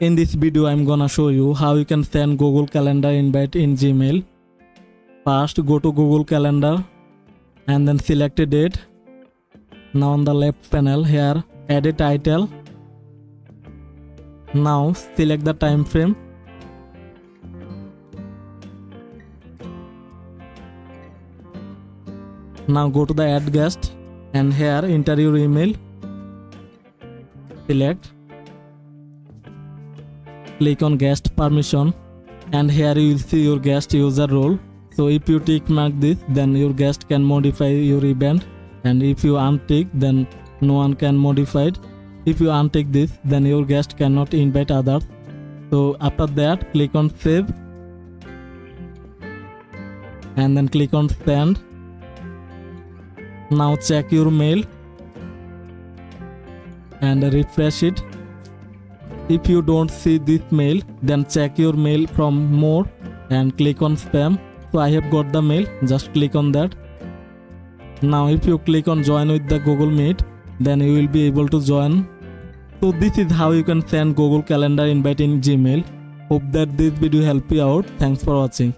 In this video, I'm gonna show you how you can send Google Calendar invite in Gmail. First, go to Google Calendar and then select a date. Now on the left panel here, add a title. Now select the time frame. Now go to the add guest and here enter your email. Select. Click on guest permission and here you will see your guest user role. So if you tick mark this, then your guest can modify your event, and if you untick, then no one can modify it. If you untick this, then your guest cannot invite others. So after that, click on save and then click on send. Now check your mail and refresh it. If you don't see this mail, then check your mail from more and click on spam. So I have got the mail, just click on that. Now if you click on join with the Google Meet, then you will be able to join. So this is how you can send Google Calendar invite in Gmail. Hope that this video helped you out. Thanks for watching.